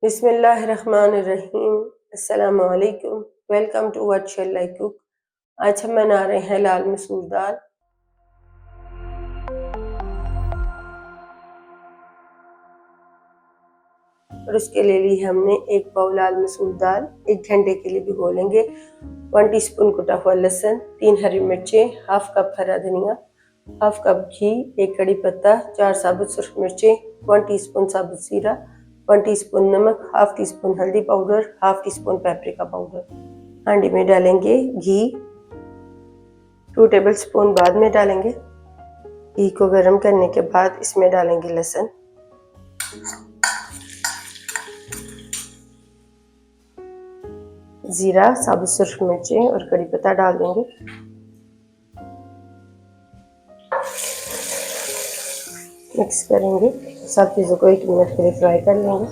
बिस्मिल्लाहिर्रहमानिर्रहीम। अस्सलामु अलैकुम। Welcome to what shall I cook. आज हम बना रहे हैं लाल मसूर दाल। और उसके लिए ली हमने एक पाव लाल मसूर दाल, 1 घंटे के लिए भिगो लेंगे। 1 टीस्पून कुटा हुआ लहसुन, 3 हरी मिर्चें, हाफ कप हरा धनिया, हाफ कप घी, 1 कड़ी पत्ता, 4 साबुत सुर्ख मिर्चें, 1 टीस्पून साबुत जीरा, 1 टीस्पून नमक, हाफ टी स्पून हल्दी powder, half tea spoon paprika powder. हांडी में डालेंगे घी, 2 टेबल स्पून बाद में डालेंगे। घी को गर्म करने के बाद इसमें डालेंगे लहसुन, जीरा, साबुत सुर्ख मिर्चें और कड़ी पत्ता डाल देंगे। मिक्स करेंगे, सब चीज़ों को 1 मिनट के लिए फ्राई कर लेंगे।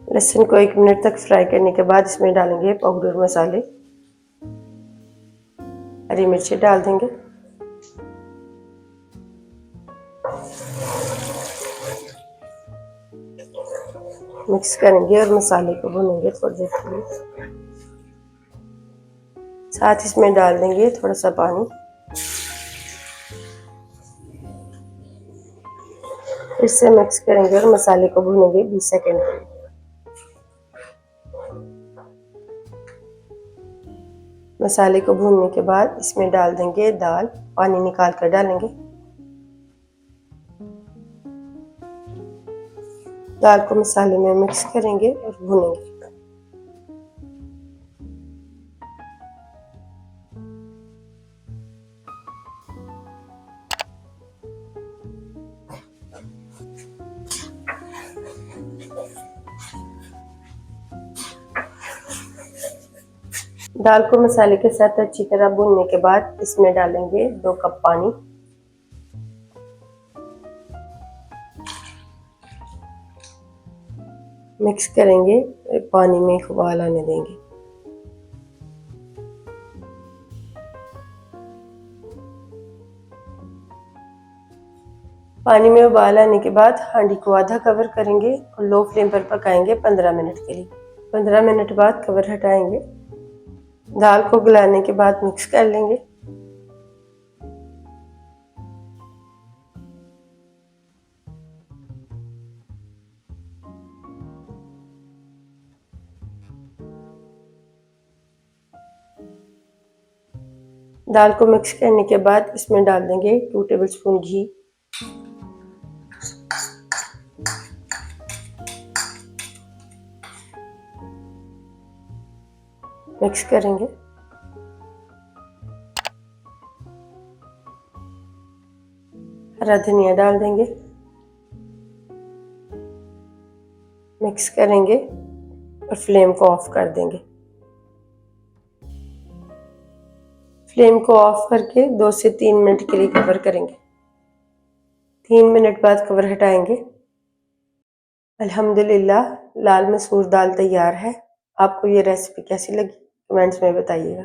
लहसुन को 1 मिनट तक फ्राई करने के बाद इसमें डालेंगे पाउडर मसाले। हरी मिर्ची डाल देंगे, मिक्स करेंगे और मसाले को भूनेंगे थोड़ी देर के लिए। साथ इसमें डाल देंगे थोड़ा सा पानी। फिर से मिक्स करेंगे और मसाले को भूनेंगे 20 सेकंड के लिए। मसाले को भूनने के बाद इसमें डाल देंगे दाल, पानी निकाल कर डालेंगे। दाल को मसाले में मिक्स करेंगे और भूनेंगे। दाल को मसाले के साथ अच्छी तरह भूनने के बाद इसमें डालेंगे 2 कप पानी। मिक्स करेंगे, पानी में उबाल आने देंगे। पानी में उबाल आने के बाद हांडी को आधा कवर करेंगे और लो फ्लेम पर पकाएंगे 15 मिनट के लिए। 15 मिनट बाद कवर हटाएंगे। दाल को गलाने के बाद मिक्स कर लेंगे। दाल को मिक्स करने के बाद इसमें डाल देंगे 2 टेबलस्पून घी, मिक्स करेंगे। हरा धनिया डाल देंगे, मिक्स करेंगे और फ्लेम को ऑफ कर देंगे। फ्लेम को ऑफ करके 2 से 3 मिनट के लिए कवर करेंगे। 3 मिनट बाद कवर हटाएंगे। अल्हम्दुलिल्लाह लाल मसूर दाल तैयार है। आपको ये रेसिपी कैसी लगी कमेंट्स में बताइएगा।